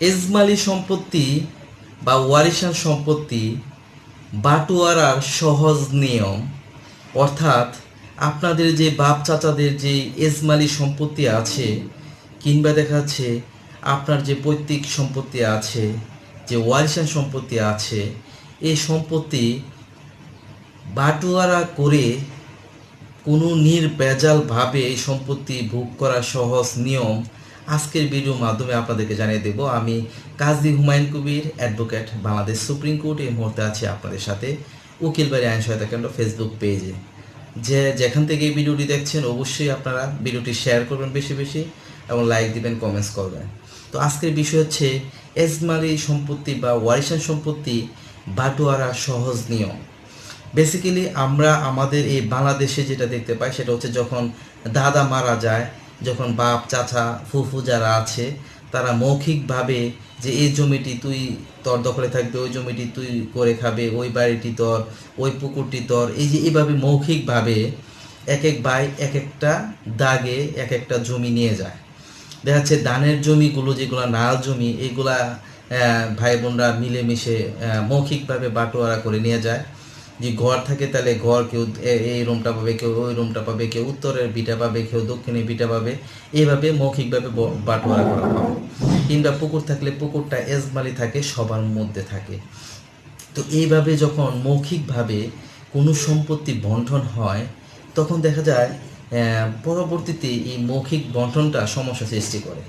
এজমালি সম্পত্তি বা ওয়ারিশান সম্পত্তি বাটোয়ারার সহজ নিয়ম, অর্থাৎ আপনাদের যে বাপ চাচাদের যে এজমালি সম্পত্তি আছে কিংবা দেখা যাচ্ছে আপনার যে পৈতৃক সম্পত্তি আছে, যে ওয়ারিশান সম্পত্তি আছে, এই সম্পত্তি বাটোয়ারা করে কোনো নির্ভেজালভাবে এই সম্পত্তি ভোগ করার সহজ নিয়ম আজকের ভিডিওর মাধ্যমে আপনাদেরকে জানিয়ে দেব। আমি কাজী Humayun Kabir, advocate, Bangladesh supreme court. এই মুহূর্তে আছি আপনাদের সাথে উকিলবাড়ি আইন সহায়তা কেন্দ্র ফেসবুক পেজে। যেখান থেকে এই ভিডিওটি দেখছেন অবশ্যই আপনারা ভিডিওটি শেয়ার করবেন বেশি বেশি এবং লাইক দিবেন, কমেন্টস করবেন। তো আজকের বিষয় হচ্ছে এজমালি সম্পত্তি বা ওয়ারিশান সম্পত্তি বাটোয়ারা সহজ নিয়ম। বেসিক্যালি আমরা আমাদের এই বাংলাদেশে যেটা দেখতে পাই সেটা হচ্ছে যখন দাদা মারা যায়, যখন বাপ চাচা ফুফু যারা আছে তারা মৌখিকভাবে যে এই জমিটি তুই তোর দখলে থাকবে, ওই জমিটি তুই করে খাবে, ওই বাড়িটি তোর, ওই পুকুরটি তোর, এই যে এইভাবে মৌখিকভাবে এক এক ভাই এক একটা দাগে এক একটা জমি নিয়ে যায়। দেখা যাচ্ছে ধানের জমিগুলো যেগুলো নাল জমি, এগুলা ভাই বোনরা মিলেমিশে মৌখিকভাবে বাটোয়ারা করে নিয়ে যায়। যে ঘর থাকে তাহলে ঘর কেউ এই রুমটা পাবে, কেউ ওই রুমটা পাবে, কেউ উত্তরের বিটা পাবে, কেউ দক্ষিণের বিটা পাবে, এইভাবে মৌখিকভাবে বাটোয়ারা করা হয়। কিংবা পুকুর থাকলে পুকুরটা এজমালি থাকে, সবার মধ্যে থাকে। তো এইভাবে যখন মৌখিকভাবে কোনো সম্পত্তি বন্টন হয় তখন দেখা যায় পরবর্তীতে এই মৌখিক বন্টনটা সমস্যা সৃষ্টি করে।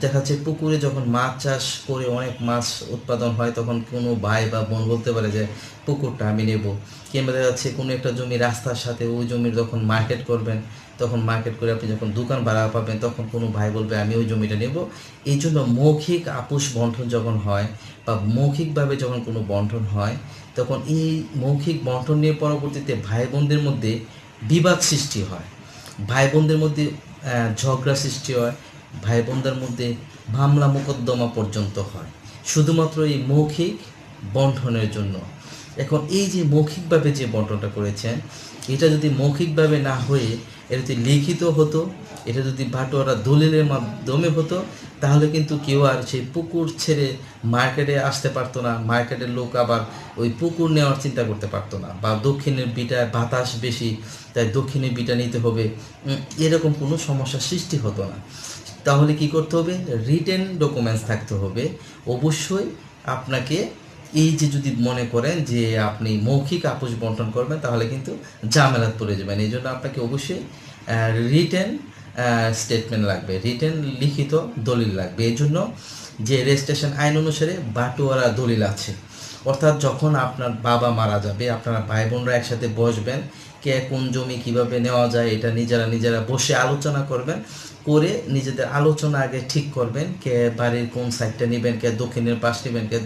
দেখা যাচ্ছে পুকুরে যখন মাছ চাষ করে অনেক মাছ উৎপাদন হয় তখন কোনো ভাই বা বোন বলতে পারে যে পুকুরটা আমি নেব। কিংবা দেখা যাচ্ছে কোনো একটা জমি রাস্তার সাথে, ওই জমির যখন মার্কেট করবেন তখন মার্কেট করে আপনি যখন দোকান ভাড়া পাবেন তখন কোনো ভাই বলবে আমি ওই জমিটা নেব। এই জন্য মৌখিক আপোষ বন্টন যখন হয় বা মৌখিকভাবে যখন কোনো বন্টন হয় তখন এই মৌখিক বন্টন নিয়ে পরবর্তীতে ভাই বোনদের মধ্যে বিবাদ সৃষ্টি হয়, ভাই বোনদের মধ্যে ঝগড়া সৃষ্টি হয়, ভাই বোনদের মধ্যে মামলা মোকদ্দমা পর্যন্ত হয় শুধুমাত্র এই মৌখিক বন্টনের জন্য। এখন এই যে মৌখিকভাবে যে বন্টনটা করেছেন এটা যদি মৌখিকভাবে না হয়ে এটা যদি লিখিত হতো, এটা যদি বাটোয়ারা দলিলের মাধ্যমে হতো তাহলে কিন্তু কেউ আর সেই পুকুর ছেড়ে মার্কেটে আসতে পারতো না, মার্কেটের লোক আবার ওই পুকুর নেওয়ার চিন্তা করতে পারতো না, বা দক্ষিণের বিটায় বাতাস বেশি তাই দক্ষিণের বিটা নিতে হবে, এরকম কোনো সমস্যার সৃষ্টি হতো না। তাহলে কি করতে হবে? রিটেন ডকুমেন্টস থাকতে হবে অবশ্যই। আপনাকে এই যে যদি মনে করেন যে আপনি মৌখিক আপোষ বন্টন করবেন তাহলে কিন্তু ঝামেলাত পড়ে যাবেন। এই জন্য আপনাকে অবশ্যই রিটেন স্টেটমেন্ট লাগবে, রিটেন লিখিত দলিল লাগবে। এই জন্য যে রেজিস্ট্রেশন আইন অনুসারে বাটোয়ারা দলিল আছে, অর্থাৎ যখন আপনার বাবা মারা যাবে আপনারা ভাই বোনরা একসাথে বসবেন, কে কোন জমি কিভাবে নেওয়া যায় এটা নিজেরা বসে আলোচনা করবেন, করে নিজেদের আলোচনা আগে ঠিক করবেন কে বাড়ির কোন সাইডটা নেবেন, কে দক্ষিণের পাশ নেবেন, কে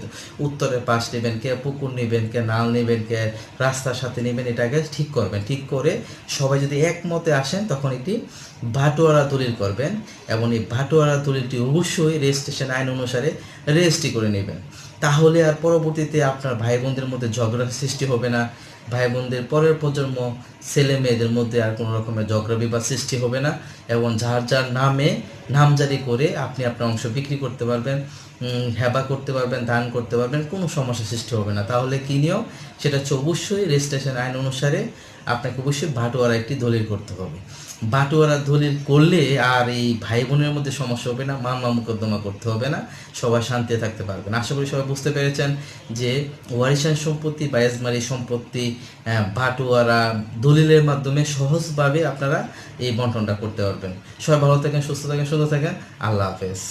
উত্তরের পাশ নেবেন, কে পুকুর নেবেন, কে নাল নেবেন, কে রাস্তার সাথে নেবেন, এটা আগে ঠিক করবেন। ঠিক করে সবাই যদি একমতে আসেন তখন একটি বাটোয়ারা দলিল করবেন এবং এই বাটোয়ারা দলিলটি অবশ্যই রেজিস্ট্রেশন আইন অনুসারে রেজিস্ট্রি করে নেবেন। তাহলে আর পরবর্তীতে আপনার ভাই বোনদের মধ্যে ঝগড়ার সৃষ্টি হবে না, ভাই বোনদের পরের প্রজন্ম ছেলে মেয়েদের মধ্যে আর কোনো রকমের ঝগড়া বিবাদ সৃষ্টি হবে না এবং যার যার নামে নামজারি করে আপনি আপনার অংশ বিক্রি করতে পারবেন, হেবা করতে পারবেন, দান করতে পারবেন, কোনো সমস্যা সৃষ্টি হবে না। তাহলে কী নিয়ম? সেটা হচ্ছে অবশ্যই রেজিস্ট্রেশন আইন অনুসারে আপনাকে অবশ্যই বাটোয়ারা একটি দলিল করতে হবে। বাটোয়ারা দলিল করলে আর এই ভাই বোনের মধ্যে সমস্যা হবে না, মামলা মোকদ্দমা করতে হবে না, সবাই শান্তিতে থাকতে পারবেন। আশা করি সবাই বুঝতে পেরেছেন যে ওয়ারিশান সম্পত্তি বা এজমালি সম্পত্তি বাটোয়ারা দলিলের মাধ্যমে সহজভাবে আপনারা এই বন্টনটা করতে পারবেন। সবাই ভালো থাকেন, সুস্থ থাকেন, সুন্দর থাকেন। আল্লাহ হাফেজ।